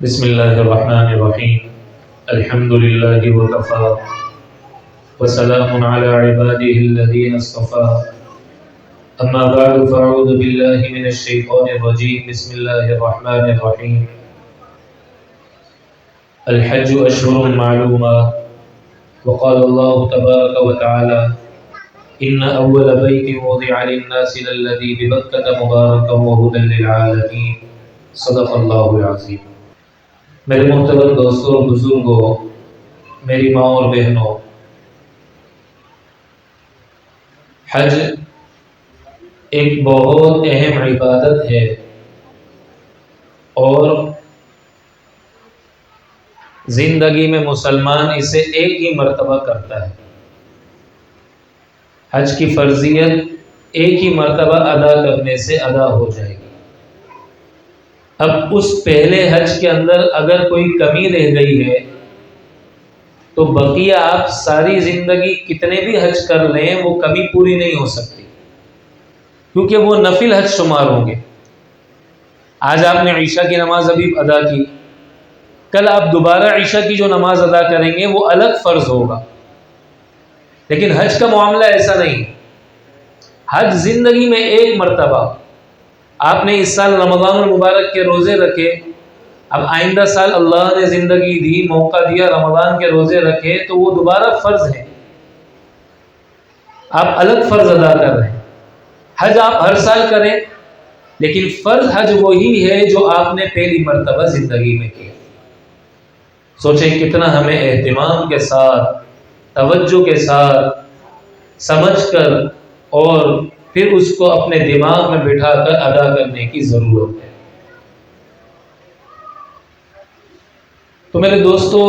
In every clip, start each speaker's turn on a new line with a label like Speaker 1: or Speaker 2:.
Speaker 1: بسم اللہ الرحمن الرحیم الحمد للہ وکفا وسلام علی عباده الذین اصطفى اما بعد فاعوذ باللہ من الشیطان الرجیم بسم اللہ الرحمن الرحیم الحج اشہر معلومات وقال اللہ تبارک وتعالی ان اول بیت وضع للناس للذی ببکۃ مبارکا وہدی للعالمین صدق اللہ العظیم۔ میرے محترم دوستوں اور بزرگوں، میری ماں اور بہنوں، حج ایک بہت اہم عبادت ہے اور زندگی میں مسلمان اسے ایک ہی مرتبہ کرتا ہے۔ حج کی فرضیت ایک ہی مرتبہ ادا کرنے سے ادا ہو جائے گی۔ اب اس پہلے حج کے اندر اگر کوئی کمی رہ گئی ہے تو بقیہ آپ ساری زندگی کتنے بھی حج کر لیں وہ کمی پوری نہیں ہو سکتی، کیونکہ وہ نفل حج شمار ہوں گے۔ آج آپ نے عشاء کی نماز ابھی ادا کی، کل آپ دوبارہ عشاء کی جو نماز ادا کریں گے وہ الگ فرض ہوگا، لیکن حج کا معاملہ ایسا نہیں۔ حج زندگی میں ایک مرتبہ، آپ نے اس سال رمضان المبارک کے روزے رکھے، اب آئندہ سال اللہ نے زندگی دی، موقع دیا، رمضان کے روزے رکھے تو وہ دوبارہ فرض ہے، آپ الگ فرض ادا کر رہے ہیں۔ حج آپ ہر سال کریں، لیکن فرض حج وہی ہے جو آپ نے پہلی مرتبہ زندگی میں کیا۔ سوچیں کتنا ہمیں اہتمام کے ساتھ، توجہ کے ساتھ سمجھ کر اور پھر اس کو اپنے دماغ میں بٹھا کر ادا کرنے کی ضرورت ہے۔ تو میرے دوستو،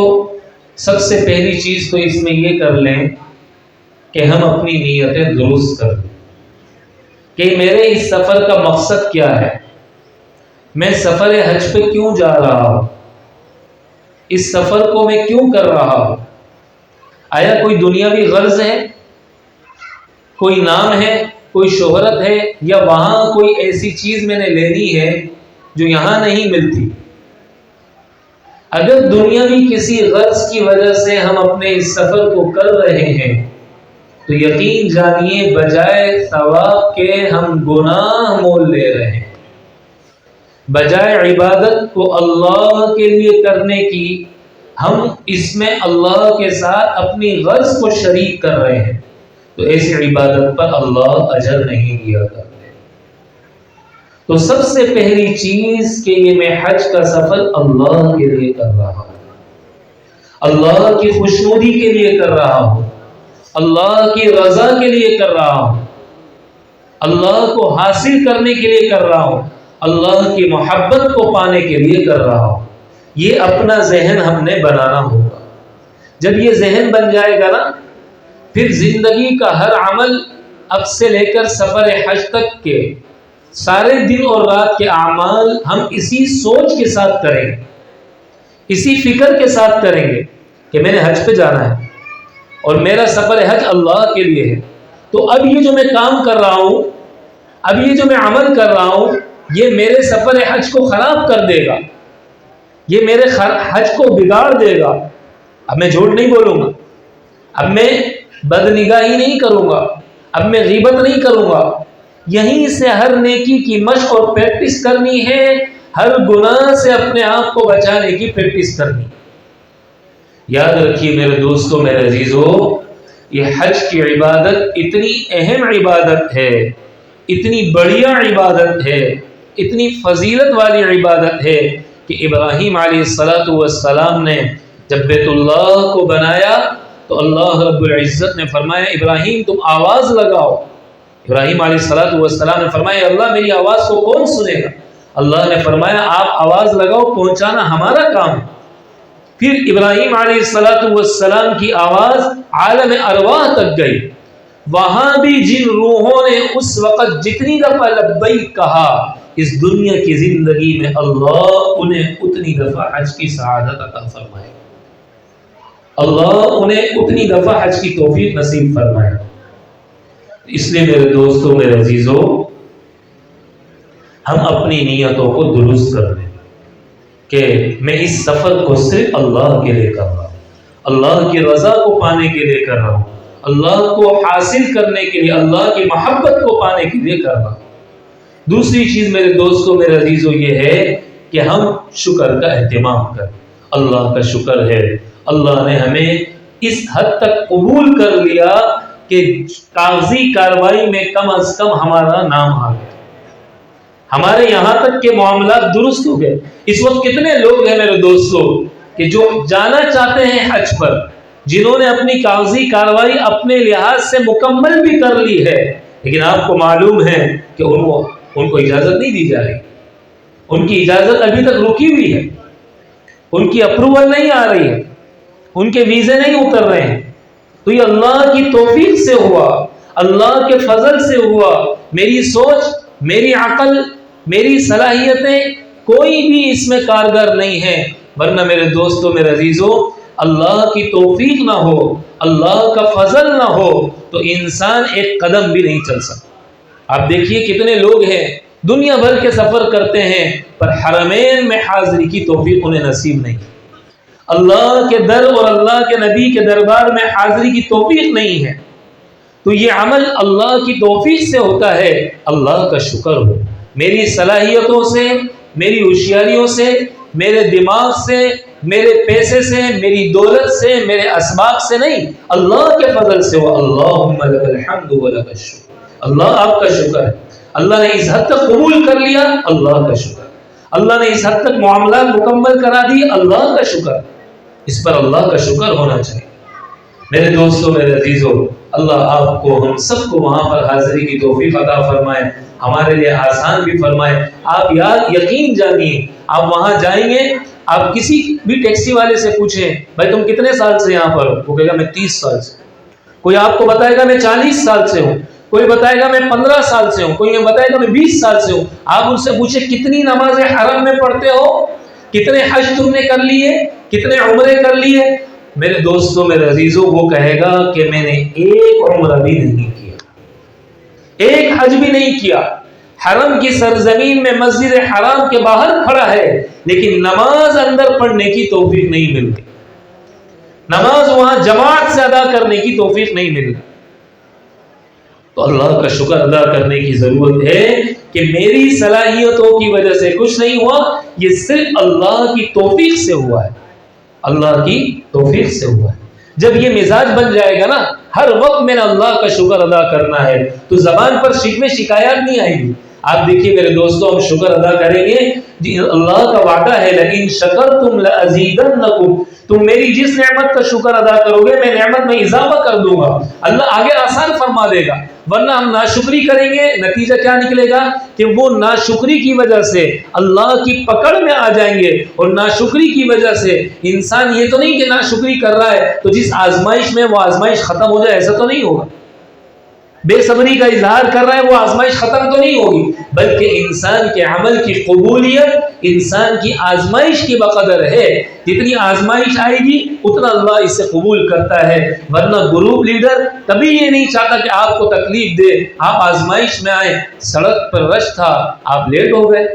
Speaker 1: سب سے پہلی چیز تو اس میں یہ کر لیں کہ ہم اپنی نیتیں درست کر لیں کہ میرے اس سفر کا مقصد کیا ہے، میں سفر حج پہ کیوں جا رہا ہوں، اس سفر کو میں کیوں کر رہا ہوں۔ آیا کوئی دنیاوی غرض ہے، کوئی نام ہے، کوئی شہرت ہے، یا وہاں کوئی ایسی چیز میں نے لینی ہے جو یہاں نہیں ملتی؟ اگر دنیاوی کسی غرض کی وجہ سے ہم اپنے اس سفر کو کر رہے ہیں تو یقین جانیے بجائے ثواب کے ہم گناہ مول لے رہے ہیں۔ بجائے عبادت کو اللہ کے لیے کرنے کی، ہم اس میں اللہ کے ساتھ اپنی غرض کو شریک کر رہے ہیں، تو ایسی عبادت پر اللہ اجر نہیں دیا کرتے۔ تو سب سے پہلی چیز کہ یہ میں حج کا سفر اللہ کے لیے کر رہا ہوں، اللہ کی خوشنودی کے لیے کر رہا ہوں، اللہ کی رضا کے لیے کر رہا ہوں، اللہ کو حاصل کرنے کے لیے کر رہا ہوں، اللہ کی محبت کو پانے کے لیے کر رہا ہوں۔ یہ اپنا ذہن ہم نے بنانا ہوگا۔ جب یہ ذہن بن جائے گا نا، پھر زندگی کا ہر عمل، اب سے لے کر سفر حج تک کے سارے دن اور رات کے اعمال ہم اسی سوچ کے ساتھ کریں گے، اسی فکر کے ساتھ کریں گے کہ میں نے حج پہ جانا ہے اور میرا سفر حج اللہ کے لیے ہے۔ تو اب یہ جو میں کام کر رہا ہوں، اب یہ جو میں عمل کر رہا ہوں، یہ میرے سفر حج کو خراب کر دے گا، یہ میرے حج کو بگاڑ دے گا۔ اب میں جھوٹ نہیں بولوں گا، اب میں بد نگاہی نہیں کروں گا، اب میں غیبت نہیں کروں گا۔ یہیں سے ہر نیکی کی مشق اور پریکٹس کرنی ہے، ہر گناہ سے اپنے آپ کو بچانے کی پریکٹس کرنی۔ یاد رکھیے میرے دوستو، میرے عزیزو، یہ حج کی عبادت اتنی اہم عبادت ہے، اتنی بڑھیا عبادت ہے، اتنی فضیلت والی عبادت ہے کہ ابراہیم علیہ السلام نے جب بیت اللہ کو بنایا تو اللہ رب العزت نے فرمایا ابراہیم تم آواز لگاؤ۔ ابراہیم علیہ السلام نے فرمایا اللہ میری آواز کو کون سنے گا؟ اللہ نے فرمایا آپ آواز لگاؤ، پہنچانا ہمارا کام ہے۔ پھر ابراہیم علیہ السلام کی آواز عالم ارواح تک گئی، وہاں بھی جن روحوں نے اس وقت جتنی دفعہ لبیک کہا، اس دنیا کی زندگی میں اللہ انہیں اتنی دفعہ حج کی سعادت عطا فرمائے، اللہ انہیں اتنی دفعہ حج کی توفیق نصیب فرمائے۔ اس لیے میرے دوستوں، میرے عزیزوں، ہم اپنی نیتوں کو درست کر لیں کہ میں اس سفر کو صرف اللہ کے لیے کر رہا ہوں، اللہ کی رضا کو پانے کے لیے کر رہا ہوں، اللہ کو حاصل کرنے کے لیے، اللہ کی محبت کو پانے کے لیے کر رہا ہوں۔ دوسری چیز میرے دوستوں، میرے عزیزوں، یہ ہے کہ ہم شکر کا اہتمام کریں۔ اللہ کا شکر ہے، اللہ نے ہمیں اس حد تک قبول کر لیا کہ کاغذی کارروائی میں کم از کم ہمارا نام آ گیا، ہمارے یہاں تک کہ معاملات درست ہو گئے۔ اس وقت کتنے لوگ ہیں میرے دوستوں کہ جو جانا چاہتے ہیں حج پر، جنہوں نے اپنی کاغذی کارروائی اپنے لحاظ سے مکمل بھی کر لی ہے، لیکن آپ کو معلوم ہے کہ ان کو اجازت نہیں دی جا رہی، ان کی اجازت ابھی تک رکی ہوئی ہے، ان کی اپروول نہیں آ رہی ہے، ان کے ویزے نہیں اتر رہے ہیں۔ تو یہ اللہ کی توفیق سے ہوا، اللہ کے فضل سے ہوا۔ میری سوچ، میری عقل، میری صلاحیتیں کوئی بھی اس میں کارگر نہیں ہے، ورنہ میرے دوستوں، میرے عزیزوں، اللہ کی توفیق نہ ہو، اللہ کا فضل نہ ہو تو انسان ایک قدم بھی نہیں چل سکتا۔ آپ دیکھیے کتنے لوگ ہیں دنیا بھر کے سفر کرتے ہیں پر حرمین میں حاضری کی توفیق انہیں نصیب نہیں، اللہ کے در اور اللہ کے نبی کے دربار میں حاضری کی توفیق نہیں ہے۔ تو یہ عمل اللہ کی توفیق سے ہوتا ہے۔ اللہ کا شکر ہو، میری صلاحیتوں سے، میری ہوشیاریوں سے، میرے دماغ سے، میرے پیسے سے، میری دولت سے، میرے اسباب سے نہیں، اللہ کے فضل سے ہو۔ اللہم لک الحمد و لک الشکر۔ اللہ آپ کا شکر ہے، اللہ نے اس حد تک قبول کر لیا، اللہ کا شکر۔ اللہ نے اس حد تک معاملات مکمل کرا دی، اللہ کا شکر۔ اس پر اللہ کا شکر ہونا چاہیے۔ میرے دوستوں، میرے عزیزوں، اللہ آپ کو، ہم سب کو وہاں پر حاضری کی توفیق عطا فرمائے، ہمارے لیے آسان بھی فرمائے۔ آپ یقین جانیے، آپ وہاں جائیں گے، آپ کسی بھی ٹیکسی والے سے پوچھیں بھائی تم کتنے سال سے یہاں پر ہو، وہ کہے گا میں 30 سال سے۔ کوئی آپ کو بتائے گا میں 40 سال سے ہوں، کوئی بتائے گا میں 15 سال سے ہوں، کوئی بتائے گا میں 20 سال سے ہوں۔ آپ ان سے پوچھیں کتنی نمازیں حرم میں پڑھتے ہو، کتنے حج تم نے کر لیے، کتنے عمرے کر لیے؟ میرے دوستوں، میرے عزیزوں، وہ کہے گا کہ میں نے ایک عمرہ بھی نہیں کیا، ایک حج بھی نہیں کیا، حرم کی سرزمین میں مسجد حرام کے باہر کھڑا ہے لیکن نماز اندر پڑھنے کی توفیق نہیں ملتی، نماز وہاں جماعت سے ادا کرنے کی توفیق نہیں ملتی۔ تو اللہ کا شکر ادا کرنے کی ضرورت ہے کہ میری صلاحیتوں کی وجہ سے کچھ نہیں ہوا، یہ صرف اللہ کی توفیق سے ہوا ہے، اللہ کی توفیق سے ہوا ہے۔ جب یہ مزاج بن جائے گا نا، ہر وقت میں نے اللہ کا شکر ادا کرنا ہے، تو زبان پر شکوے شکایات نہیں آئیں گی۔ آپ دیکھیے میرے دوستوں، ہم شکر ادا کریں گے، اللہ کا وعدہ ہے لئن شکرتم لازیدنکم، تم میری جس نعمت کا شکر ادا کرو گے میں نعمت میں اضافہ کر دوں گا، اللہ آگے آسان فرما دے گا۔ ورنہ ہم ناشکری کریں گے، نتیجہ کیا نکلے گا کہ وہ ناشکری کی وجہ سے اللہ کی پکڑ میں آ جائیں گے، اور ناشکری کی وجہ سے انسان یہ تو نہیں کہ ناشکری کر رہا ہے تو جس آزمائش میں وہ آزمائش ختم ہو جائے، ایسا تو نہیں ہوگا۔ بے صبری کا اظہار کر رہا ہے، وہ آزمائش ختم تو نہیں ہوگی، بلکہ انسان کے عمل کی قبولیت انسان کی آزمائش کی بقدر ہے، جتنی آزمائش آئے گی اتنا اللہ اسے قبول کرتا ہے۔ ورنہ گروپ لیڈر کبھی یہ نہیں چاہتا کہ آپ کو تکلیف دے، آپ آزمائش میں آئے، سڑک پر رش تھا، آپ لیٹ ہو گئے،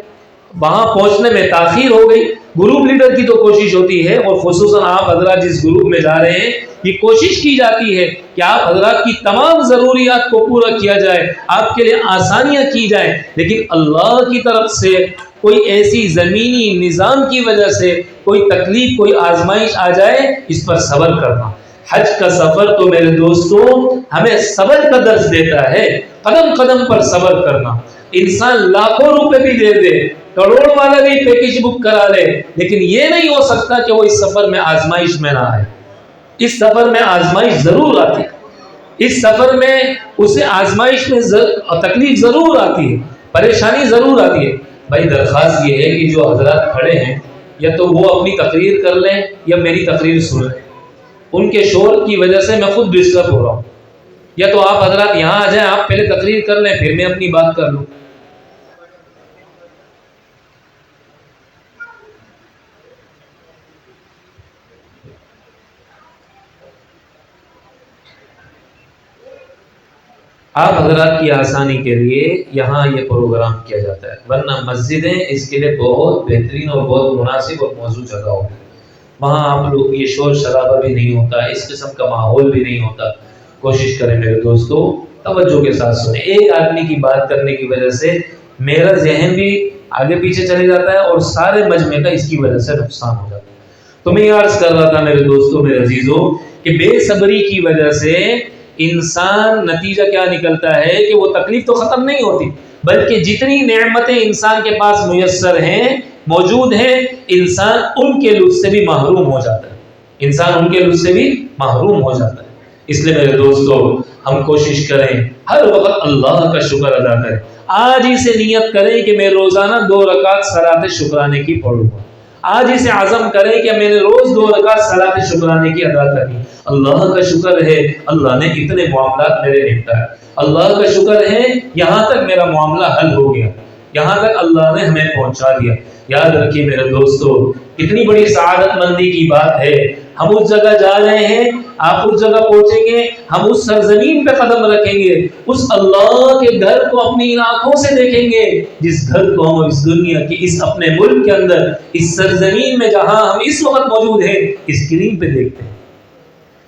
Speaker 1: وہاں پہنچنے میں تاخیر ہو گئی۔ گروپ لیڈر کی تو کوشش ہوتی ہے، اور خصوصاً آپ حضرات جس گروپ میں جا رہے ہیں، یہ کوشش کی جاتی ہے کہ آپ حضرات کی تمام ضروریات کو پورا کیا جائے، آپ کے لیے آسانیاں کی جائیں، لیکن اللہ کی طرف سے کوئی ایسی زمینی نظام کی وجہ سے کوئی تکلیف، کوئی آزمائش آ جائے، اس پر صبر کرنا۔ حج کا سفر تو میرے دوستوں ہمیں صبر کا درس دیتا ہے، قدم قدم پر صبر کرنا۔ انسان لاکھوں روپے بھی دے دے، کروڑ والا بھی پیکج بک کرا لے، لیکن یہ نہیں ہو سکتا کہ وہ اس سفر میں آزمائش میں نہ آئے۔ اس سفر میں آزمائش ضرور آتی ہے، اس سفر میں اسے آزمائش میں تکلیف ضرور آتی ہے، پریشانی ضرور آتی ہے۔ بھائی درخواست یہ ہے کہ جو حضرات کھڑے ہیں، یا تو وہ اپنی تقریر کر لیں یا میری تقریر سن لیں، ان کے شور کی وجہ سے میں خود ڈسٹرب ہو رہا ہوں، یا تو آپ حضرات یہاں آ جائیں، آپ پہلے تقریر کر لیں پھر میں اپنی بات کر لوں۔ آپ حضرات کی آسانی کے لیے یہاں یہ پروگرام کیا جاتا ہے، ورنہ مسجدیں اس کے لیے بہت بہترین اور بہت مناسب اور موزوں جگہ ہوتی ہے، وہاں آپ لوگ یہ شور شرابہ بھی نہیں ہوتا، اس قسم کا ماحول بھی نہیں ہوتا۔ کوشش کریں میرے دوستو، توجہ کے ساتھ سنیں۔ ایک آدمی کی بات کرنے کی وجہ سے میرا ذہن بھی آگے پیچھے چلے جاتا ہے اور سارے مجمع کا اس کی وجہ سے نقصان ہو جاتا ہے۔ تو میں یہ عرض کر رہا تھا میرے دوستو، میرے عزیزو، کہ بے صبری کی وجہ سے انسان نتیجہ کیا نکلتا ہے کہ وہ تکلیف تو ختم نہیں ہوتی، بلکہ جتنی نعمتیں انسان کے پاس میسر ہیں، موجود ہیں، انسان ان کے لطف سے بھی محروم ہو جاتا ہے، انسان ان کے لطف سے بھی محروم ہو جاتا ہے۔ اس لیے میرے دوستو، ہم کوشش کریں ہر وقت اللہ کا شکر ادا کریں۔ آج ہی سے نیت کریں کہ میں روزانہ 2 رکعت صلاۃ شکرانے کی پڑھوں گا، آج ہی سے عزم کریں کہ میں نے روز 2 رکعت صلاۃ شکرانے کی ادا کرنی۔ اللہ کا شکر ہے اللہ نے اتنے معاملات میرے نپٹائے، اللہ کا شکر ہے یہاں تک میرا معاملہ حل ہو گیا، یہاں تک اللہ نے ہمیں پہنچا دیا۔ یاد رکھیے میرے دوستو، کتنی بڑی سعادت مندی کی بات ہے، ہم اس جگہ جا رہے ہیں، آپ اس جگہ پہنچیں گے، ہم اس سرزمین پہ قدم رکھیں گے، اس اللہ کے گھر کو اپنی ان آنکھوں سے دیکھیں گے جس گھر کو ہم اس دنیا کی اس اپنے ملک کے اندر، اس سرزمین میں جہاں ہم اس وقت موجود ہیں، اسکرین پہ دیکھتے ہیں۔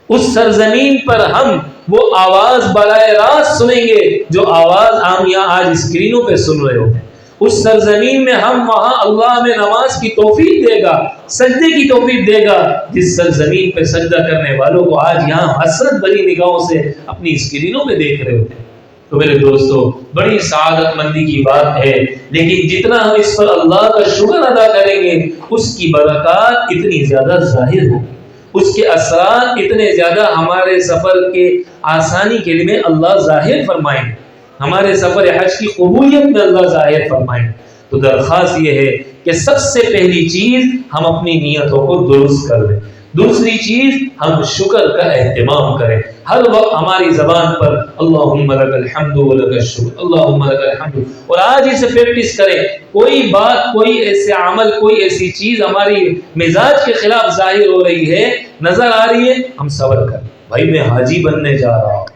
Speaker 1: اس سرزمین پر ہم وہ آواز براہ راست سنیں گے جو آواز ہم یہاں آج اسکرینوں پہ سن رہے ہوتے ہیں۔ اس سرزمین میں ہم وہاں اللہ ہمیں نماز کی توفیق دے گا، سجدے کی توفیق دے گا، جس سرزمین پہ سجدہ کرنے والوں کو آج یہاں حسرت بھری نگاہوں سے اپنی اسکرینوں پہ دیکھ رہے ہوتے ہیں۔ تو میرے دوستو، بڑی سعادت مندی کی بات ہے، لیکن جتنا ہم اس پر اللہ کا شکر ادا کریں گے، اس کی برکات اتنی زیادہ ظاہر ہوگی، اس کے اثرات اتنے زیادہ ہمارے سفر کے آسانی کے لیے اللہ ظاہر فرمائیں گے، ہمارے سفر حج کی قبولیت میں اللہ ظاہر فرمائیں گے۔ تو درخواست یہ ہے کہ سب سے پہلی چیز ہم اپنی نیتوں کو درست کر لیں، دوسری چیز ہم شکر کا اہتمام کریں، ہر وقت ہماری زبان پر اللہم لک الحمد ولک الشکر، اللہم لک الحمد، اور آج ہی سے پریکٹس کریں۔ کوئی بات، کوئی ایسے عمل، کوئی ایسی چیز ہماری مزاج کے خلاف ظاہر ہو رہی ہے، نظر آ رہی ہے، ہم صبر کریں۔ بھائی میں حاجی بننے جا رہا ہوں،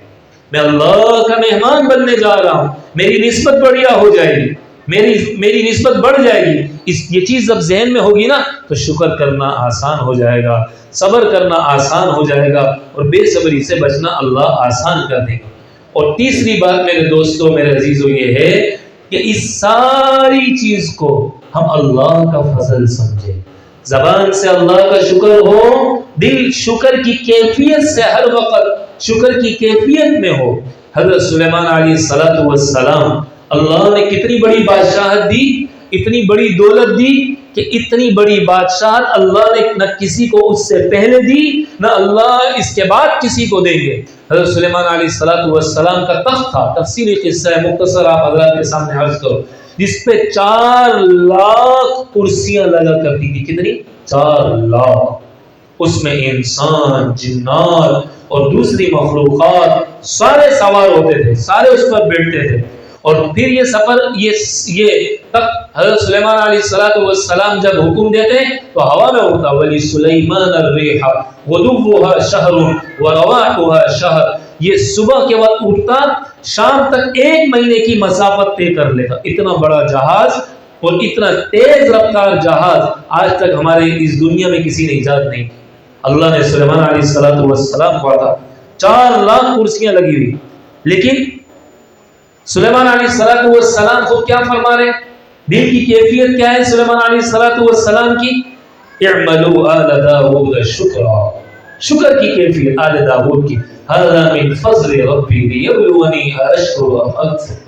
Speaker 1: میں اللہ کا مہمان بننے جا رہا ہوں، میری نسبت بڑھیا ہو جائے گی، میری نسبت بڑھ جائے گی۔ یہ چیز جب ذہن میں ہوگی نا تو شکر کرنا آسان ہو جائے گا، صبر کرنا آسان ہو جائے گا، اور بے صبری سے بچنا اللہ آسان کر دے گا۔ اور تیسری بات میرے دوستو، میرے عزیزو، یہ ہے کہ اس ساری چیز کو ہم اللہ کا فضل سمجھیں، زبان سے اللہ کا شکر ہو، دل شکر کی کیفیت سے ہر وقت شکر کی کیفیت میں ہو۔ حضرت سلیمان علیہ السلام، اللہ نے کتنی بڑی بادشاہت دی، اتنی بڑی دولت دی کہ اتنی بڑی بادشاہت اللہ نے نہ کسی کو اس سے پہلے دی، نہ اللہ اس کے بعد کسی کو دیں گے۔ حضرت سلیمان علیہ السلام کا تخت تھا، تفصیلی قصہ ہے، مختصر آپ حضرات کے سامنے عرض کرو، جس پہ 4 لاکھ کرسیاں لگا کرتی تھی۔ کتنی؟ 4 لاکھ۔ اس میں انسان، جنات اور دوسری مخلوقات سارے سوار ہوتے تھے، سارے اس پر بیٹھتے تھے۔ اور پھر یہ سفر، یہ تخت حضرت سلیمان علیہ السلام جب حکم دیتے تو ہوا میں اڑتا، وَلِسُلَيْمَانَ الرِّيحَ غُدُوُّهَا شَهْرٌ وَرَوَاحُهَا شَهْرٌ، یہ صبح کے وقت اٹھتا، شام تک 1 مہینے کی مسافت طے کر لیتا۔ اتنا بڑا جہاز اور اتنا تیز رفتار جہاز آج تک ہمارے اس دنیا میں کسی نے ایجاد نہیں۔ اللہ نے سلیمان علیہ السلام کو عطا 4 لاکھ کرسیاں لگی ہوئی، لیکن سلیمان علیہ السلام خود کیا فرما رہے ہیں؟ دل کی کیفیت کیا ہے سلیمان علیہ السلام کی؟ اعملوا آل داود شکرا، شکر کی کیفیت آل داود کی۔ هذا من فضل ربی لیبلونی اشکر ام اکفر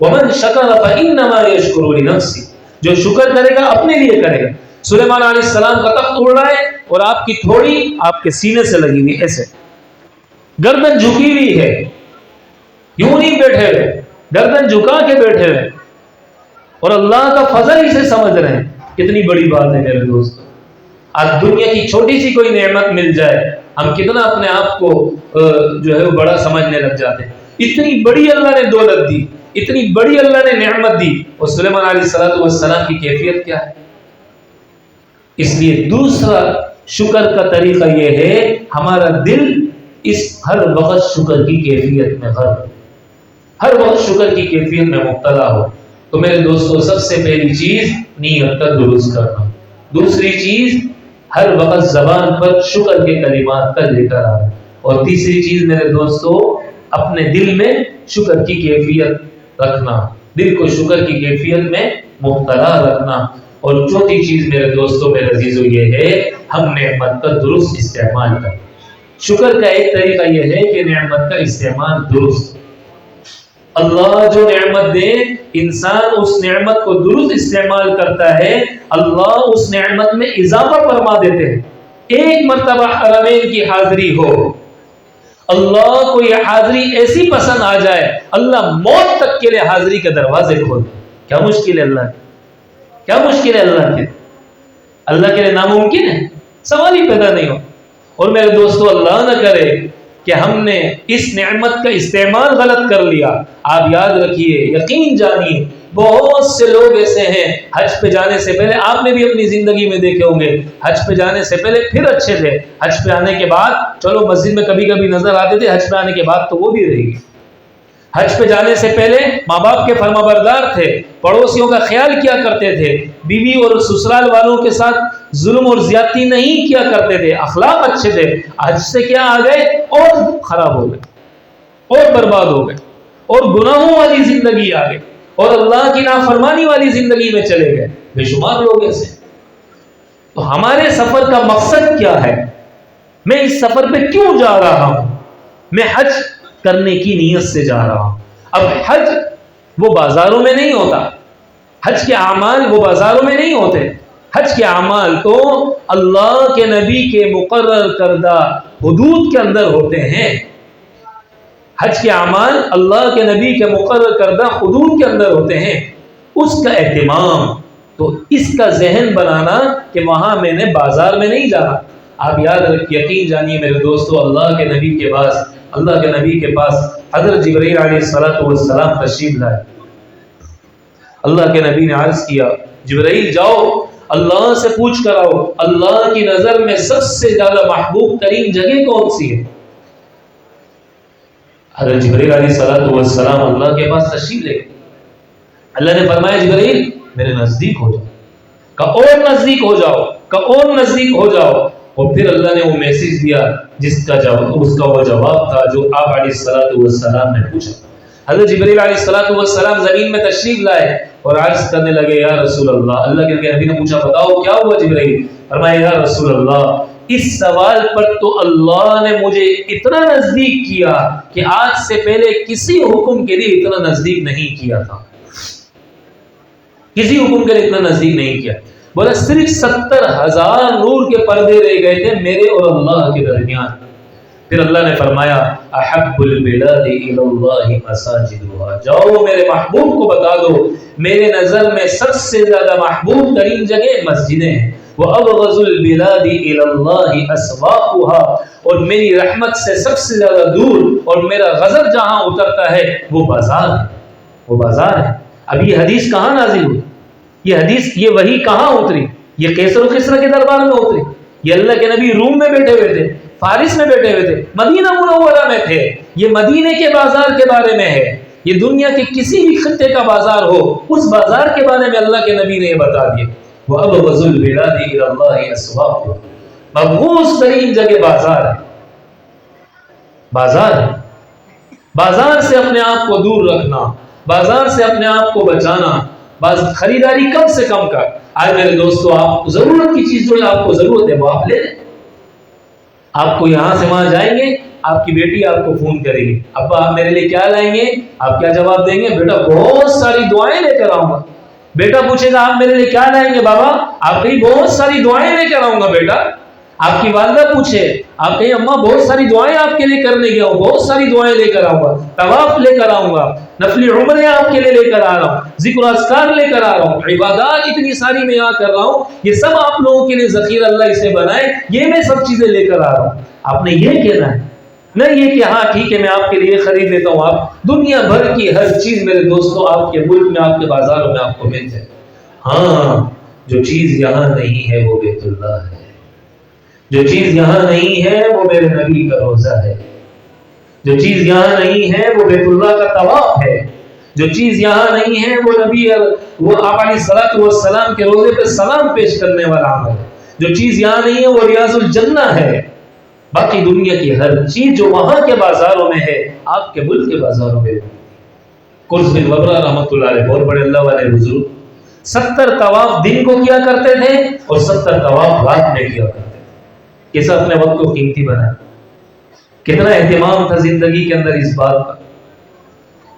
Speaker 1: ومن شکر فانما یشکر لنفسہ، جو شکر کرے گا اپنے لیے کرے گا۔ سلیمان علیہ السلام کا تخت اڑ رہا ہے اور آپ کی تھوڑی آپ کے سینے سے لگی ہوئی، ایسے گردن جھکی ہوئی ہے، یوں نہیں بیٹھے ہوئے، گردن جھکا کے بیٹھے ہوئے، اور اللہ کا فضل اسے سمجھ رہے ہیں۔ کتنی بڑی بات ہے میرے دوست۔ آج دنیا کی چھوٹی سی کوئی نعمت مل جائے، ہم کتنا اپنے آپ کو جو ہے وہ بڑا سمجھنے لگ جاتے ہیں۔ اتنی بڑی اللہ نے دولت دی، اتنی بڑی اللہ نے نعمت دی، اور سلیمان علیہ السلام کی کیفیت کیا ہے؟ اس لیے دوسرا شکر کا طریقہ یہ ہے، ہمارا دل اس ہر وقت شکر کی کیفیت میں غرق، ہر وقت شکر کی کیفیت میں مبتلا ہو، تو میرے دوستو سب سے پہلی چیز نیت کا درست کرنا، دوسری چیز ہر وقت زبان پر شکر کے کلمات کا ذکر آنا، اور تیسری چیز میرے دوستو اپنے دل میں شکر کی کیفیت رکھنا، دل کو شکر کی کیفیت میں مبتلا رکھنا، اور چوتھی چیز میرے دوستو میرے عزیزو یہ ہے ہم نعمت کا درست استعمال کریں۔ شکر کا ایک طریقہ یہ ہے کہ نعمت کا استعمال درست، اللہ جو نعمت دے انسان اس نعمت کو درست استعمال کرتا ہے، اللہ اس نعمت میں اضافہ فرما دیتے ہیں۔ ایک مرتبہ حرمین کی حاضری ہو، اللہ کو یہ حاضری ایسی پسند آ جائے، اللہ موت تک کے لیے حاضری کے دروازے کھول دے۔ کیا مشکل ہے اللہ کی؟ کیا مشکل ہے اللہ کے؟ اللہ کے لیے ناممکن ہے، سوال ہی پیدا نہیں ہو۔ اور میرے دوستو اللہ نہ کرے کہ ہم نے اس نعمت کا استعمال غلط کر لیا۔ آپ یاد رکھیے، یقین جانیے، بہت سے لوگ ایسے ہیں حج پہ جانے سے پہلے، آپ نے بھی اپنی زندگی میں دیکھے ہوں گے، حج پہ جانے سے پہلے پھر اچھے تھے، حج پہ آنے کے بعد چلو مسجد میں کبھی کبھی نظر آتے تھے، حج پہ آنے کے بعد تو وہ بھی رہے گی۔ حج پہ جانے سے پہلے ماں باپ کے فرما بردار تھے، پڑوسیوں کا خیال کیا کرتے تھے، بیوی اور سسرال والوں کے ساتھ ظلم اور زیادتی نہیں کیا کرتے تھے، اخلاق اچھے تھے۔ حج سے کیا آ گئے؟ اور خراب ہو گئے، اور برباد ہو گئے، اور گناہوں والی زندگی آ گئی، اور اللہ کی نافرمانی والی زندگی میں چلے گئے۔ بے شمار لوگ ایسے۔ تو ہمارے سفر کا مقصد کیا ہے؟ میں اس سفر پہ کیوں جا رہا ہوں؟ میں حج کرنے کی نیت سے جا رہا ہوں۔ اب حج وہ بازاروں میں نہیں ہوتا، حج کے اعمال وہ بازاروں میں نہیں ہوتے، حج کے اعمال تو اللہ کے نبی کے مقرر کردہ حدود کے اندر ہوتے ہیں۔ حج کے اعمال اللہ کے نبی کے مقرر کردہ حدود کے اندر ہوتے ہیں، اس کا اہتمام، تو اس کا ذہن بنانا کہ وہاں میں نے بازار میں نہیں جانا۔ آپ یقین جانیے میرے دوستو، اللہ کے نبی کے پاس حضرت جبرائیل علیہ السلام تشریف لائے۔ اللہ کے نبی نے عرض کیا، جبرائیل جاؤ اللہ سے پوچھ کر آؤ، اللہ کی نظر میں سب سے زیادہ محبوب ترین جگہ کون سی ہے؟ حضرت جبرائیل علیہ السلام اللہ کے پاس تشریف لے گئے۔ اللہ نے فرمایا جبرائیل میرے نزدیک ہو جاؤ، کہ اور نزدیک ہو جاؤ، کہ اور نزدیک ہو جاؤ۔ اور پھر اللہ نے وہ میسج دیا جس کا وہ جواب تھا جو آپ علیہ السلام نے پوچھا۔ حضرت جبرائیل علیہ السلام زمین میں تشریف لائے اور عرض کرنے لگے، یا رسول اللہ کے نبی نے پوچھا بتاؤ کیا ہوا جبرائیل؟ فرمایا یا رسول اللہ، اس سوال پر تو اللہ نے مجھے اتنا نزدیک کیا کہ آج سے پہلے کسی حکم کے لیے اتنا نزدیک نہیں کیا تھا، کسی حکم کے لیے اتنا نزدیک نہیں کیا۔ بولا صرف 70,000 نور کے پردے رہ گئے تھے میرے اور اللہ کے درمیان۔ پھر اللہ نے فرمایا احب البلاد الی اللہ مساجدها، جاؤ میرے محبوب کو بتا دو میرے نظر میں سب سے زیادہ محبوب ترین جگہ مسجدیں ہیں، وابغض البلاد الی اللہ اسواقها، اور میری رحمت سے سب سے زیادہ دور اور میرا غضب جہاں اترتا ہے وہ بازار ہے، وہ بازار ہے۔ اب یہ حدیث کہاں نازل ہوئی؟ یہ حدیث، یہ وحی کہاں اتری؟ یہ کیسر و کسرا کے دربار میں اتری؟ یہ اللہ کے نبی روم میں بیٹھے ہوئے تھے، فارس میں بیٹھے ہوئے تھے، مدینہ منورہ میں تھے۔ یہ مدینے کے بازار کے بارے میں ہے، یہ دنیا کے کسی بھی خطے کا بازار ہو اس بازار کے بارے میں اللہ کے نبی نے یہ بتا دیا۔ وَأَبْغَضُ الْبِلَادِ إِلَى اللَّهِ أَسْوَاقُهَا، مبغوض ترین جگہ بازار ہے، بازار ہے۔ بازار سے اپنے آپ کو دور رکھنا، بازار سے اپنے آپ کو بچانا، خریداری کم سے کم کر۔ آج میرے دوستو آپ ضرورت کی چیز جو آپ کو ضرورت ہے وہ آپ لے لیں۔ آپ کو یہاں سے وہاں جائیں گے، آپ کی بیٹی آپ کو فون کرے گی، ابا آپ میرے لیے کیا لائیں گے؟ آپ کیا جواب دیں گے؟ بیٹا بہت ساری دعائیں لے کر آؤں گا۔ بیٹا پوچھے گا آپ میرے لیے کیا لائیں گے بابا؟ آپ کہیں بہت ساری دعائیں لے کر آؤں گا بیٹا۔ آپ کی والدہ پوچھے، آپ کہیں اماں بہت ساری دعائیں آپ کے لیے کرنے گیا ہوں، بہت ساری دعائیں لے کر آؤں گا، طواف لے کر آؤں گا، نفلی عمریں آپ کے لیے لے کر آ رہا ہوں، ذکر اذکار لے کر آ رہا ہوں، عبادات اتنی ساری میں یہاں کر رہا ہوں، یہ سب آپ لوگوں کے لیے ذخیرہ اللہ اسے بنائے، یہ میں سب چیزیں لے کر آ رہا ہوں۔ آپ نے یہ کہنا ہے، نہیں یہ کہ ہاں ٹھیک ہے میں آپ کے لیے خرید لیتا ہوں۔ آپ دنیا بھر کی ہر چیز میرے دوستوں آپ کے ملک میں، آپ کے بازاروں میں آپ کو مل جائے، ہاں جو چیز یہاں نہیں ہے وہ بیت اللہ ہے، جو چیز یہاں نہیں ہے وہ میرے نبی کا روزہ ہے، جو چیز یہاں نہیں ہے وہ بیت اللہ کا طواف ہے، جو چیز یہاں نہیں ہے وہ نبی وہ آپ علیہ الصلوۃ والسلام کے روزے پہ سلام پیش کرنے والا عمل ہے، جو چیز یہاں نہیں ہے وہ ریاض الجنہ ہے۔ باقی دنیا کی ہر چیز جو وہاں کے بازاروں میں ہے آپ کے ملک کے بازاروں میں۔ قرظ بن وبرہ رحمۃ اللہ علیہ بہت بڑے اللہ والے حضور 70 طواف دن کو کیا کرتے تھے اور 70 طواف رات میں کیا کرتے تھے۔ کیسا اپنے وقت کو قیمتی بنایا، کتنا اہتمام تھا زندگی کے اندر اس بات کا،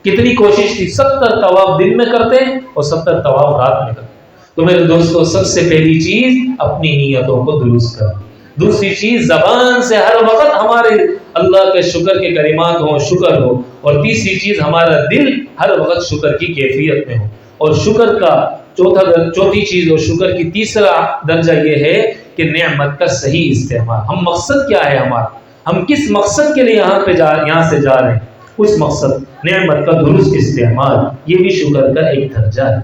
Speaker 1: کتنی کوشش تھی، 70 طواف دن میں کرتے اور 70 طواف رات میں کرتے۔ تو میرے دوستو سب سے پہلی چیز اپنی نیتوں کو درست کرنا، دوسری چیز زبان سے ہر وقت ہمارے اللہ کے شکر کے کلمات ہوں، شکر ہو، اور تیسری چیز ہمارا دل ہر وقت شکر کی کیفیت میں ہو۔ اور شکر کا چوتھی چیز اور شکر کی تیسرا درجہ یہ ہے کہ نعمت کا صحیح استعمال۔ ہم مقصد کیا ہے ہمارا، ہم کس مقصد کے لیے یہاں سے جا رہے ہیں، اس مقصد نعمت کا درست استعمال، یہ بھی شکر کا ایک درجہ ہے۔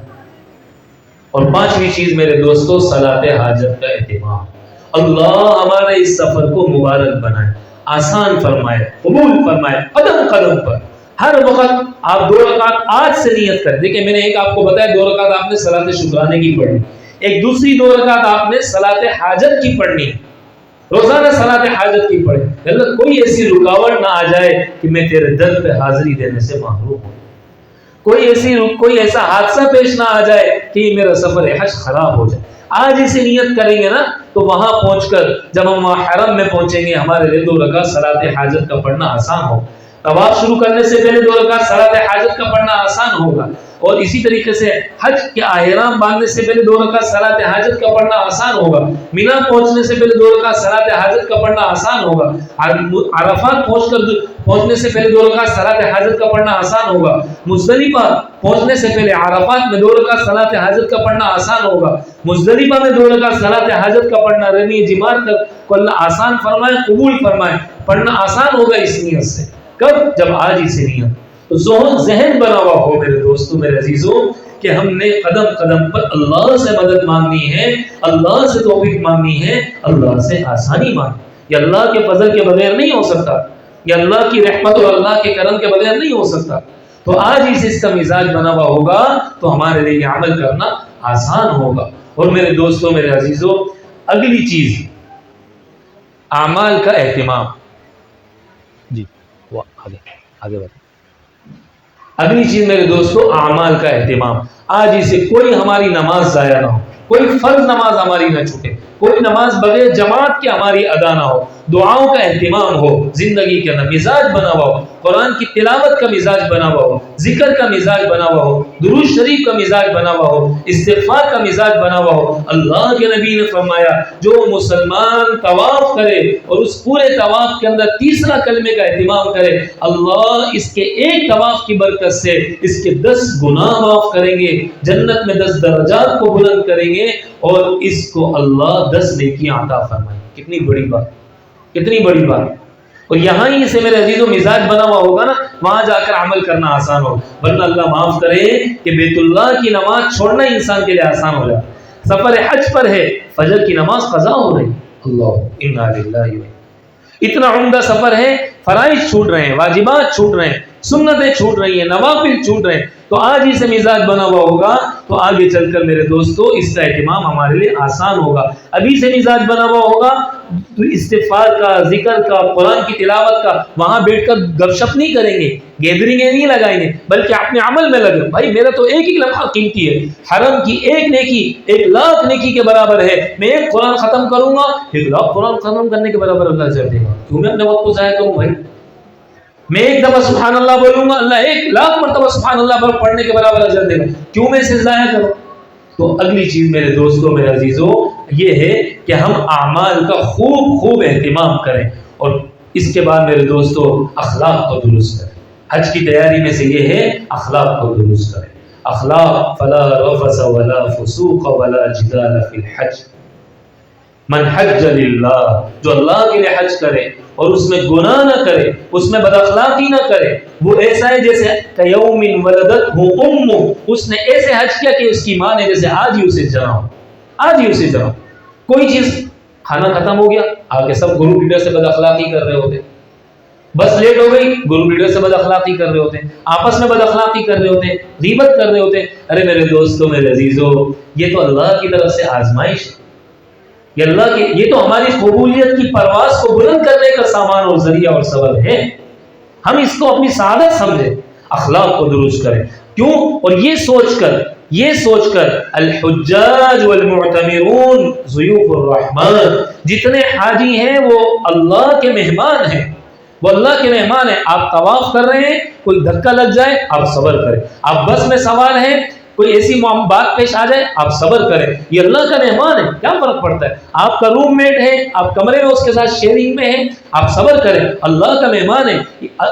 Speaker 1: اور پانچویں چیز میرے دوستو صلاۃ حاجت کا اہتمام۔ اللہ ہمارے اس سفر کو مبارک بنائے، آسان فرمائے، قبول فرمائے، قدم قدم پر ہر وقت آپ 2 رکعت آج سے نیت کریں۔ دیکھیں میں نے ایک آپ کو بتایا 2 رکعت آپ نے صلاۃ شکرانے کی پڑھنی، ایک دوسری 2 رکعت آپ نے صلاۃ حاجت کی پڑھنی، روزانہ صلاۃ حاجت کی پڑھیں۔ اللہ کوئی ایسی رکاوٹ نہ آ جائے کہ میں تیرے در پہ حاضری دینے سے محروم ہوں، کوئی ایسا حادثہ پیش نہ آ جائے کہ میرا سفر حج خراب ہو جائے۔ آج اسے نیت کریں گے نا تو وہاں پہنچ کر جب ہم وہاں حرم میں پہنچیں گے ہمارے لیے 2 رکعت صلاۃ حاجت کا پڑھنا آسان ہو، طواف شروع کرنے سے پہلے 2 رکعت صلاۃ حاجت کا پڑھنا آسان ہوگا، اور اسی طریقے سے حج کے احرام باندھنے سے پہلے 2 رکعت صلاۃ حاجت کا پڑھنا آسان ہوگا، مینا پہنچنے سے پہلے 2 رکعت صلاۃ حاجت کا پڑھنا آسان ہوگا، عرفات پہنچنے سے پہلے 2 رکعت صلاۃ حاجت کا پڑھنا آسان ہوگا، مزدلفہ پہنچنے سے پہلے عرفات میں 2 رکعت صلاۃ حاجت کا پڑھنا آسان ہوگا، مزدلفہ میں 2 رکعت صلاۃ حاجت کا پڑھنا، رمی جمار کو اللہ آسان فرمائے، قبول فرمائے، پڑھنا آسان ہوگا اس نیت سے۔ کب؟ جب آج ہی سے نیت تو ذہن بنا ہوا ہو میرے دوستوں، میرے عزیزوں، کہ ہم نے قدم قدم پر اللہ سے مدد مانگنی ہے، اللہ سے توفیق مانگنی ہے، اللہ سے آسانی مانگنی۔ یہ اللہ کے فضل کے بغیر نہیں ہو سکتا، یہ اللہ کی رحمت اور اللہ کے کرم کے بغیر نہیں ہو سکتا۔ تو آج ہی سے اس کا مزاج بنا ہوا ہوگا تو ہمارے لیے یہ عمل کرنا آسان ہوگا۔ اور میرے دوستوں، میرے عزیزوں، اگلی چیز اعمال کا اہتمام۔ جی وہ آگے بڑھ۔ اگلی چیز میرے دوستو اعمال کا اہتمام۔ آج ہی سے کوئی ہماری نماز ضائع نہ ہو، کوئی فرض نماز ہماری نہ چھوٹے، کوئی نماز بغیر جماعت کے ہماری ادا نہ ہو، دعاؤں کا اہتمام ہو، زندگی کے اندر مزاج بنا ہوا ہو، قرآن کی تلاوت کا مزاج بنا ہوا ہو، ذکر کا مزاج بنا ہوا ہو، درود شریف کا مزاج بنا ہوا ہو، استغفار کا مزاج بنا ہوا ہو۔ اللہ کے نبی نے فرمایا جو مسلمان طواف کرے اور اس پورے طواف کے اندر تیسرا کلمے کا اہتمام کرے، اللہ اس کے ایک طواف کی برکت سے اس کے 10 گناہ معاف کریں گے، جنت میں 10 درجات کو بلند کریں گے، اور اس کو اللہ 10 نیکیاں عطا فرمائیں۔ کتنی بڑی بات، کتنی بڑی بات۔ اور یہاں ہی سے میرے عزیزوں مزاج بنا ہوا ہوگا نا، وہاں جا کر عمل کرنا آسان ہوگا، ورنہ اللہ معاف کرے کہ بیت اللہ کی نماز چھوڑنا ہی انسان کے لیے آسان ہو جائے۔ سفر حج پر ہے، فجر کی نماز قضا ہو رہی، اللہ انا للہ، اتنا عمدہ سفر ہے، فرائض چھوٹ رہے ہیں، واجبات چھوٹ رہے ہیں، سنتیں چھوٹ رہی ہیں، نوافل چھوٹ رہے ہیں، تو آج ہی سے مزاج بنا ہوا ہوگا تو آگے چل کر میرے دوستو اس کا اہتمام ہمارے لیے آسان ہوگا۔ ابھی سے مزاج بنا ہوا ہوگا تو استغفار کا، ذکر کا، قرآن کی تلاوت کا، وہاں بیٹھ کر گپ شپ نہیں کریں گے، گیدرنگیں نہیں لگائیں گے، بلکہ اپنے عمل میں لگے۔ بھائی میرا تو ایک ہی لمحہ قیمتی ہے، حرم کی ایک نیکی 1,00,000 نیکی کے برابر ہے، میں ایک قرآن ختم کروں گا 1,00,000 قرآن ختم کرنے کے برابر اللہ اجر دے گا۔ کیوں میں اپنے وقت کو ضائع کروں؟ بھائی میں ایک دفعہ سبحان اللہ بولوں گا، اللہ 1,00,000 مرتبہ سبحان اللہ پڑھنے کے برابر اجر دے گا، کیوں میں اسے ضائع کروں؟ تو اگلی چیز میرے دوستوں، میرے عزیزوں، یہ ہے کہ ہم اعمال کا خوب اہتمام کریں، اور اس کے بعد میرے دوستوں اخلاق کو درست کریں۔ حج کی تیاری میں سے یہ ہے اخلاق کو درست کریں۔ اخلاق، فلا رفث ولا فسوق ولا جدال فی الحج، من حج للہ، جو اللہ کے لیے حج کرے اور اس میں گناہ نہ کرے، اس میں بد اخلاقی نہ کرے، وہ ایسا ہے جیسے کیوم ولدتہ امہ، اس نے ایسے حج کیا کہ اس کی ماں نے جیسے آج ہی اسے جنا ہو، آج ہی اسے جنا ہو۔ کوئی چیز کھانا ختم ہو گیا، آگے سب گروپ لیڈر سے بد اخلاقی کر رہے ہوتے، بس لیٹ ہو گئی، گروپ لیڈر سے بد اخلاقی کر رہے ہوتے ہیں، آپس میں بد اخلاقی کر رہے ہوتے ہیں، غیبت کر رہے ہوتے ہیں۔ ارے میرے دوستوں، میرے عزیزوں، یہ تو اللہ کی طرف سے آزمائش ہے، یہ تو ہماری قبولیت کی پرواز کو بلند کرنے کا سامان اور ذریعہ اور سبب ہے۔ ہم اس کو اپنی سعادت سمجھیں، اخلاق کو درست کریں۔ کیوں؟ اور یہ سوچ کر الحجاج والمعتمرون ضیوف الرحمن، جتنے حاجی ہیں وہ اللہ کے مہمان ہیں، وہ اللہ کے مہمان ہیں۔ آپ طواف کر رہے ہیں، کوئی دھکا لگ جائے آپ صبر کریں، آپ بس میں سوار ہیں، کوئی ایسی بات پیش آ جائے آپ صبر کریں، یہ اللہ کا مہمان ہے، کیا فرق پڑتا ہے؟ آپ کا روم میٹ ہے، آپ کمرے میں اس کے ساتھ شیئرنگ میں ہیں، آپ صبر کریں، اللہ کا مہمان ہے،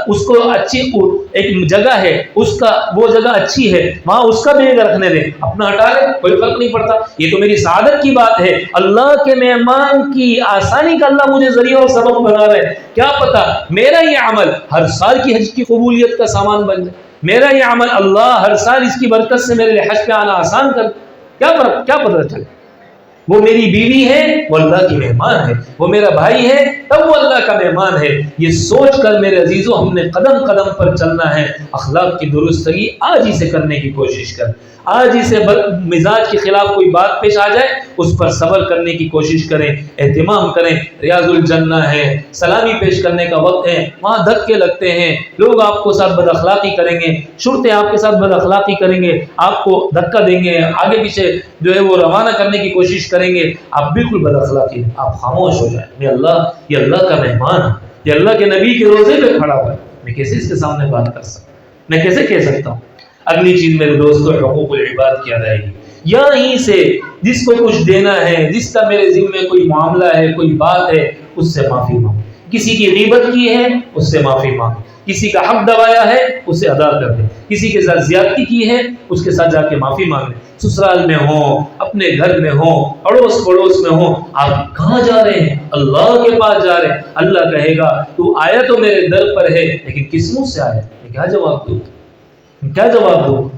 Speaker 1: اس کو اچھی ایک جگہ ہے، اس کا وہ جگہ اچھی ہے، وہاں اس کا بیگ رکھنے دیں، اپنا ہٹا لیں، کوئی فرق نہیں پڑتا۔ یہ تو میری سعادت کی بات ہے، اللہ کے مہمان کی آسانی کا اللہ مجھے ذریعہ اور سبب بنا رہے ہیں۔ کیا پتا میرا یہ عمل ہر سال کی حج کی قبولیت کا سامان بن جائے، میرا یہ عمل اللہ ہر سال اس کی برکت سے میرے لیے حج پہ آنا آسان کر، کیا پتہ چلے؟ وہ میری بیوی ہے، وہ اللہ کی مہمان ہے، وہ میرا بھائی ہے، تب وہ اللہ کا مہمان ہے۔ یہ سوچ کر میرے عزیزوں ہم نے قدم قدم پر چلنا ہے، اخلاق کی درستگی آج ہی سے کرنے کی کوشش کر، آج ہی سے مزاج کے خلاف کوئی بات پیش آ جائے اس پر صبر کرنے کی کوشش کریں، اہتمام کریں۔ ریاض الجنہ ہے، سلامی پیش کرنے کا وقت ہے، وہاں دھکے لگتے ہیں، لوگ آپ کو ساتھ بد اخلاقی کریں گے، شرطیں آپ کے ساتھ بد اخلاقی کریں گے، آپ کو دھکا دیں گے، آگے پیچھے جو ہے وہ روانہ کرنے کی کوشش کریں گے، آپ بالکل بد اخلاقی، آپ خاموش ہو جائیں۔ یہ اللہ کا مہمان ہے، یہ اللہ کے نبی کے روزے پہ کھڑا ہوا ہے، میں کیسے اس کے سامنے بات کر سکتا ہوں، میں کیسے کہہ سکتا ہوں؟ اگلی چیز میرے دوستوں، حقوق العباد کی ادائیگی۔ یہیں سے جس کو کچھ دینا ہے، جس کا میرے ذمہ کوئی معاملہ ہے، کوئی بات ہے، اس سے معافی مانگ، کسی کی غیبت کی ہے اس سے معافی مانگ، کسی کا حق دبایا ہے اسے ادا کر دیں، کسی کے ساتھ زیادتی کی ہے اس کے ساتھ جا کے معافی مانگ لیں۔ سسرال میں ہوں، اپنے گھر میں ہوں، اڑوس پڑوس میں ہوں، آپ کہاں جا رہے ہیں؟ اللہ کے پاس جا رہے ہیں۔ اللہ کہے گا تو آیا تو میرے در پر ہے، لیکن کس منہ سے آیا؟ میں کیا جواب دوں؟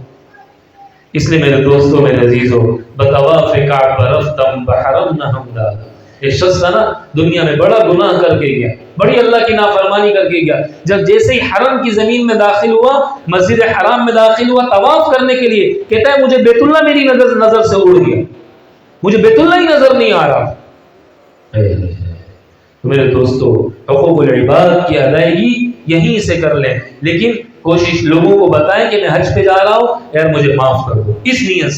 Speaker 1: اس لیے میرے دوستوں، میرے عزیزوں، بطواف کعبہ رفتم بحرمنا حمدا، ایک شخص تھا نا دنیا میں بڑا گناہ کر کے گیا، بڑی اللہ کی نافرمانی کر کے گیا، جب جیسے ہی حرم کی زمین میں داخل ہوا، مسجد حرام میں داخل ہوا طواف کرنے کے لیے، کہتا ہے مجھے بیت اللہ میری نظر سے اڑ گیا، مجھے بیت اللہ ہی نظر نہیں آ رہا۔ میرے دوستو، حقوق العباد کی ادائیگی یہیں سے کر لیں، لیکن کوشش لوگوں کو بتائیں کہ میں حج پہ جا رہا ہوں، یار مجھے معاف کر دو، اس نیت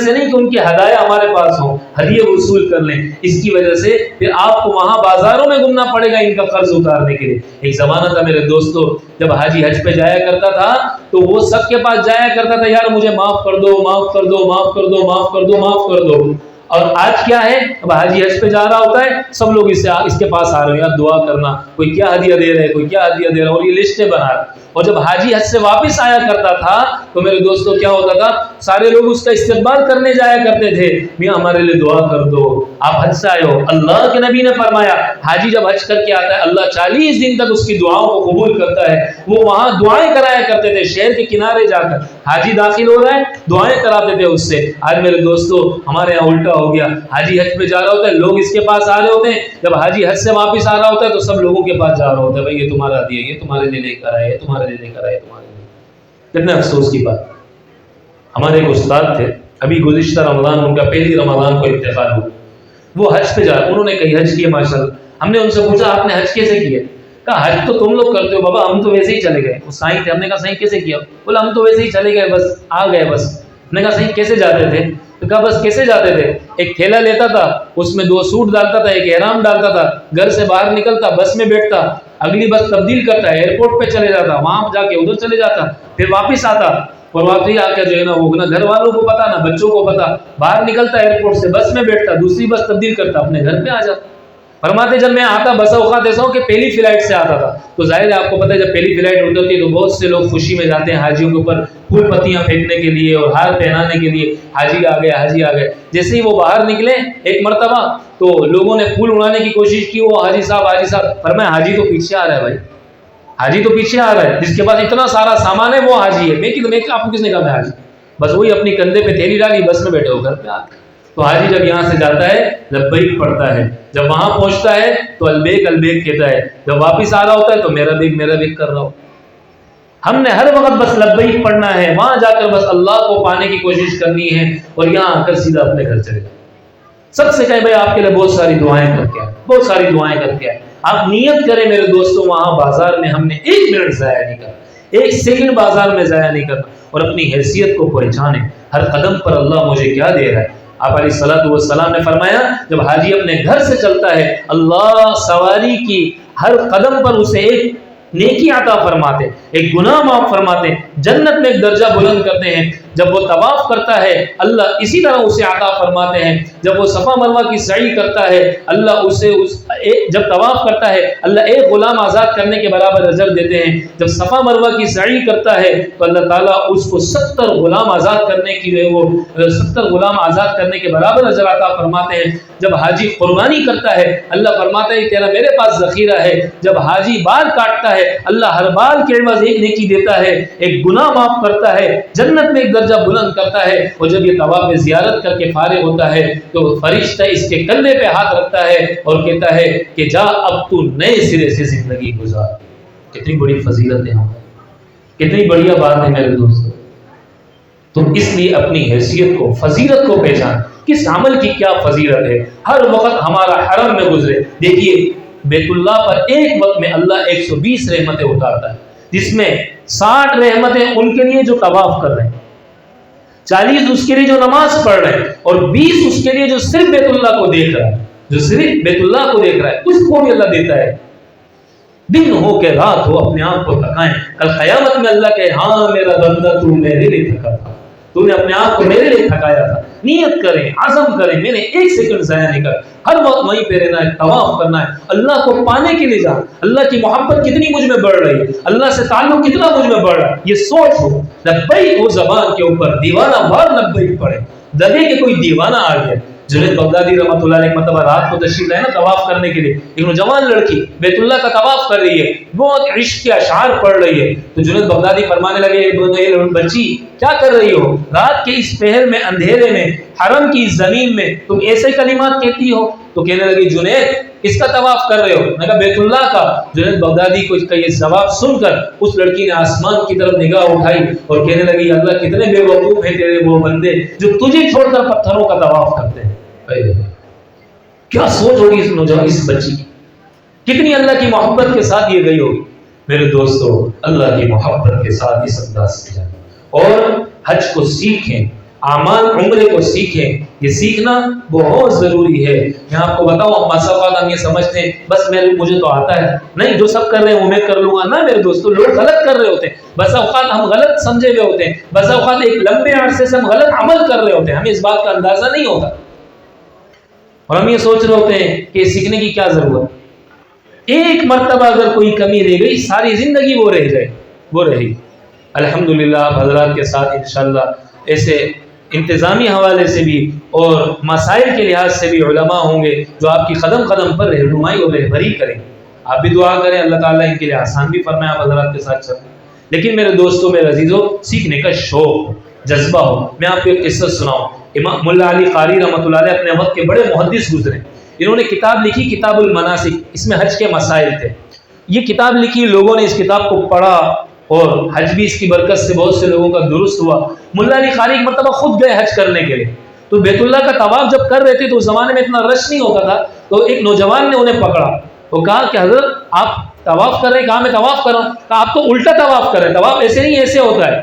Speaker 1: سے نہیں کہ ان کے ہدایہ ہمارے پاس ہوں، ہدیے وصول کر لیں۔ اس کی وجہ سے پھر آپ کو وہاں بازاروں میں گھومنا پڑے گا ان کا قرض اتارنے کے لیے۔ ایک زمانہ تھا میرے دوستو، جب حاجی حج پہ جایا کرتا تھا تو وہ سب کے پاس جایا کرتا تھا، یار مجھے معاف کر دو، معاف کر دو، معاف کر دو، معاف کر دو، معاف کر دو۔ اور آج کیا ہے، اب حاجی حج پہ جا رہا ہوتا ہے، سب لوگ اس کے پاس آ رہے ہیں، یار دعا کرنا، کوئی کیا ہدیہ دے رہے، کوئی کیا ہدیہ دے رہا، اور یہ لسٹیں بنا رہے۔ اور جب حاجی حج سے واپس آیا کرتا تھا تو میرے دوستوں کیا ہوتا تھا، سارے لوگ اس کا استقبال کرنے جایا کرتے تھے، میاں ہمارے لیے دعا کر دو، آپ حج سے آئے ہو۔ اللہ کے نبی نے فرمایا حاجی جب حج کر کے آتا ہے اللہ 40 دن تک اس کی دعاؤں کو قبول کرتا ہے۔ وہ وہاں دعائیں کرایا کرتے تھے، شہر کے کنارے جا کر حاجی داخل ہو رہا ہے دعائیں کراتے تھے اس سے۔ آج میرے دوستوں ہمارے یہاں الٹا ہو گیا، حاجی حج پہ جا رہا ہوتا ہے، لوگ اس کے پاس آ رہے ہوتے ہیں، جب حاجی حج سے واپس آ رہا ہوتا ہے تو سب لوگوں کے پاس جا رہا ہوتا ہے، بھائی یہ تمہارا ہدیہ، یہ تمہارے لیے لے کر آئے، تمہارے لیے لے کر آئے، تمہارے لیے۔ کتنے افسوس کی بات۔ ہمارے ایک استاد تھے، ابھی گزشتہ رمضان ان کا پہلی رمضان کو انتقال ہوا، وہ حج پہ جا رہے، انہوں نے کئی حج کیے ماشاءاللہ۔ ہم نے ان سے پوچھا آپ نے حج کیسے کیا؟ کہا حج تو تم لوگ کرتے ہو بابا، ہم تو ویسے ہی چلے گئے۔ وہ سائیں تھے، ہم نے کہا سائیں کیسے کیا؟ بولا ہم تو ویسے ہی چلے گئے، بس آ گئے بس۔ ہم نے کہا سائیں کیسے جاتے تھے؟ تو کہا بس کیسے جاتے تھے، ایک تھیلا لیتا تھا، اس میں 2 سوٹ ڈالتا تھا، ایک احرام ڈالتا تھا، گھر سے باہر نکلتا، بس میں بیٹھتا، اگلی بس تبدیل کرتا، ایئرپورٹ پہ چلے جاتا، وہاں جا کے ادھر چلے جاتا، پھر واپس آتا، اور واپس آ کے جو ہے نا وہ نہ گھر والوں کو پتا نہ بچوں کو پتا، باہر نکلتا ایئرپورٹ سے، بس میں بیٹھتا، دوسری بس تبدیل کرتا، اپنے گھر پہ آ جاتا۔ فرماتے جب میں آتا بسا اوقات ایسا ہوں کہ پہلی فلائٹ سے آتا تھا، تو ظاہر ہے آپ کو پتہ ہے جب پہلی فلائٹ ہوتی ہے تو بہت سے لوگ خوشی میں جاتے ہیں حاجیوں کے اوپر پھول پتیاں پھینکنے کے لیے اور ہار پہنانے کے لیے، حاجی آ گئے، حاجی آ گئے۔ جیسے ہی وہ باہر نکلے ایک مرتبہ تو لوگوں نے پھول اڑانے کی کوشش کی، وہ حاجی صاحب، فرمایا حاجی تو پیچھے آ رہا ہے بھائی، حاجی تو پیچھے آ رہا ہے، جس کے پاس اتنا سارا سامان ہے وہ حاجی ہے۔ میں آپ کو کس نے کہا میں حاجی؟ بس وہی اپنی کندھے پہ تھیلی ڈالی، بس میں بیٹھے ہو گھر پہ آ گئے۔ تو حاجی جب یہاں سے جاتا ہے لبیک پڑھتا ہے، جب وہاں پہنچتا ہے تو البیک البیک کہتا ہے، جب واپس آ رہا ہوتا ہے تو میرا بیک کر رہا ہو۔ ہم نے ہر وقت بس لبیک پڑھنا ہے، وہاں جا کر بس اللہ کو پانے کی کوشش کرنی ہے، اور یہاں آ کر سیدھا اپنے گھر چلے جائیں۔ سب سے کہیں بھائی آپ کے لیے بہت ساری دعائیں کر کے آئے، بہت ساری دعائیں کر کے آئے۔ آپ نیت کریں میرے دوستوں، وہاں بازار میں ہم نے 1 منٹ ضائع نہیں کرنا، 1 سیکنڈ بازار میں ضائع نہیں کرنا، اور اپنی حیثیت کو پہچانیں، ہر قدم پر اللہ مجھے کیا دے رہا ہے۔ آپ علیہ الصلوۃ والسلام نے فرمایا جب حاجی اپنے گھر سے چلتا ہے اللہ سواری کی ہر قدم پر اسے ایک نیکی عطا فرماتے، ایک گناہ معاف فرماتے، جنت میں ایک درجہ بلند کرتے ہیں۔ جب وہ طواف کرتا ہے اللہ اسی طرح اسے عطا فرماتے ہیں۔ جب وہ صفا مروہ کی سعی کرتا ہے اللہ اسے جب طواف کرتا ہے اللہ ایک غلام آزاد کرنے کے برابر اجر دیتے ہیں۔ جب صفا مروہ کی سعی کرتا ہے تو اللہ تعالیٰ اس کو 70 غلام آزاد کرنے کی جو ہے وہ 70 غلام آزاد کرنے کے برابر اجر عطا فرماتے ہیں۔ جب حاجی قربانی کرتا ہے اللہ فرماتا ہے تیرا میرے پاس ذخیرہ ہے۔ جب حاجی بال کاٹتا ہے اللہ ہر بال کے عوض ایک نیکی دیتا ہے، ایک گناہ معاف کرتا ہے، جنت میں ایک درجہ بلند کرتا ہے۔ اور جب یہ طواف زیارت کر کے فارغ ہوتا ہے تو فرشتہ اس کے کندھے پہ ہاتھ رکھتا ہے اور کہتا ہے کہ جا اب تو نئے سرے سے زندگی گزار۔ کتنی بڑی فضیلت ہے، کتنی بڑھیا بات ہے میرے دوستو۔ تو اس لیے اپنی حیثیت کو، فضیلت کو پہچان، کس عمل کی کیا فضیلت ہے۔ ہر وقت ہمارا حرم میں گزرے، دیکھیے بیت اللہ پر ایک وقت میں اللہ 120 رحمتیں اتارتا ہے، جس میں 60 رحمتیں ان کے لیے جو طواف کر رہے ہیں، 40 اس کے لیے جو نماز پڑھ رہے ہیں، اور 20 اس کے لیے جو صرف بیت اللہ کو دیکھ رہا ہے، جو صرف بیت اللہ کو دیکھ رہا ہے، اس کو بھی اللہ دیتا ہے۔ دن ہو کہ رات ہو اپنے آپ کو تھکائیں، کل قیامت میں اللہ کہے ہاں میرا بندہ تو میرے لیے تھکا تھا، تو نے اپنے آپ کو میرے لیے تھکایا تھا۔ نیت کریں، عزم کریں، میں نے 1 سیکنڈ ضائع نہیں کر، ہر وقت وہیں پہ رہنا ہے، طواف کرنا ہے، اللہ کو پانے کے لیے جانا۔ اللہ کی محبت کتنی مجھ میں بڑھ رہی ہے، اللہ سے تعلق کتنا مجھ میں بڑھ رہا ہے، یہ سوچ ہو۔ لبیک ہو زبان کے اوپر، دیوانہ وار لبیک پڑھے، لگے کہ کوئی دیوانہ آ گیا۔ جنید بغدادی رحمۃ اللہ علیہ مرتبہ رات کو تشریف لائے نا طواف کرنے کے لیے، ایک نوجوان لڑکی بیت اللہ کا طواف کر رہی ہے، بہت عشق کے اشعار پڑھ رہی ہے، تو جنید بغدادی فرمانے لگے بچی کیا کر رہی ہو، رات کے اس پہر میں اندھیرے میں حرم کی زمین میں تم ایسے کلمات کہتی ہو؟ تو کہنے لگی جنید کس کا طواف کر رہے ہو؟ میں کہا بیت اللہ کا۔ جنید بغدادی کو اس کا یہ جواب سن کر اس لڑکی نے آسمان کی طرف نگاہ اٹھائی اور کہنے لگی اللہ کتنے بے وقوف ہیں تیرے وہ بندے جو تجھے چھوڑ کر پتھروں کا طواف کرتے ہیں۔ کیا سوچ ہوگی اس نوجوان، اس بچی کی، کتنی اللہ کی محبت کے ساتھ یہ گئی ہوگی۔ میرے دوستو اللہ کی محبت کے ساتھ اس انداز سے جائیں اور حج کو سیکھیں، اعمال عمرے کو سیکھیں۔ یہ سیکھنا بہت ضروری ہے۔ میں آپ کو بتاؤں بعض اوقات ہم یہ سمجھتے ہیں بس مجھے تو آتا ہے، نہیں جو سب کر رہے ہیں وہ میں کر لوں گا۔ نہ میرے دوستو، لوگ غلط کر رہے ہوتے ہیں، بعض اوقات ہم غلط سمجھے ہوئے ہوتے ہیں، بعض اوقات ایک لمبے عرصے سے ہم غلط عمل کر رہے ہوتے ہیں، ہمیں اس بات کا اندازہ نہیں ہوتا، اور ہم یہ سوچ رہے ہوتے ہیں کہ سیکھنے کی کیا ضرورت۔ ایک مرتبہ اگر کوئی کمی رہ گئی ساری زندگی وہ رہ جائے، وہ رہی۔ الحمدللہ آپ حضرات کے ساتھ انشاءاللہ ایسے انتظامی حوالے سے بھی اور مسائل کے لحاظ سے بھی علماء ہوں گے جو آپ کی قدم قدم پر رہنمائی اور رہبری کریں۔ آپ بھی دعا کریں اللہ تعالیٰ ان کے لیے آسان بھی فرمائے، آپ حضرات کے ساتھ چلیں۔ لیکن میرے دوستوں، میرے عزیزوں، سیکھنے کا شوق ہو، جذبہ ہو۔ میں آپ کو ایک قصہ سناؤں۔ امام ملا علی قاری رحمۃ اللہ علیہ اپنے وقت کے بڑے محدث گزرے، انہوں نے کتاب لکھی کتاب المناسک، اس میں حج کے مسائل تھے۔ یہ کتاب لکھی، لوگوں نے اس کتاب کو پڑھا اور حج بھی اس کی برکت سے بہت سے لوگوں کا درست ہوا۔ ملا علی قاری ایک مرتبہ خود گئے حج کرنے کے لیے، تو بیت اللہ کا طواف جب کر رہے تھے تو اس زمانے میں اتنا رش نہیں ہوتا تھا، تو ایک نوجوان نے انہیں پکڑا، وہ کہا کہ حضرت آپ طواف کر رہے ہیں؟ کہا میں طواف کر رہا ہوں۔ کہا آپ تو الٹا طواف کر رہے ہیں، طواف ایسے نہیں ایسے ہوتا ہے،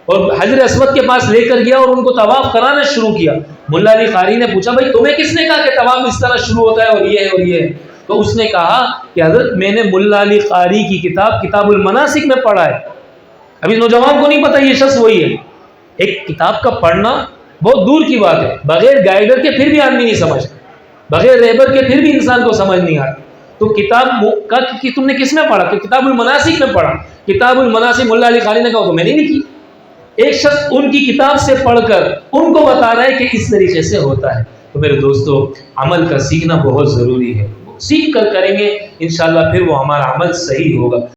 Speaker 1: اور حجر اسود کے پاس لے کر گیا اور ان کو طواف کرانا شروع کیا۔ ملا علی قاری نے پوچھا بھائی تمہیں کس نے کہا کہ طواف اس طرح شروع ہوتا ہے اور یہ ہے اور یہ ہے؟ تو اس نے کہا کہ حضرت میں نے ملا علی قاری کی کتاب کتاب المناسک میں پڑھا ہے۔ ابھی نوجوان کو نہیں پتا یہ شخص وہی ہے۔ ایک کتاب کا پڑھنا بہت دور کی بات ہے، بغیر گائیڈر کے پھر بھی آدمی نہیں سمجھتا، بغیر رہبر کے پھر بھی انسان کو سمجھ نہیں آتا۔ تو کتاب کا کہ تم نے کس میں پڑھا؟ کہ کتاب المناسک میں پڑھا۔ کتاب المناسک ملا علی قاری نے کہا تو میں نے لکھی۔ ایک شخص ان کی کتاب سے پڑھ کر ان کو بتا رہا ہے کہ اس طریقے سے ہوتا ہے۔ تو میرے دوستو عمل کا سیکھنا بہت ضروری ہے، سیکھ کر کریں گے انشاءاللہ پھر وہ ہمارا عمل صحیح ہوگا۔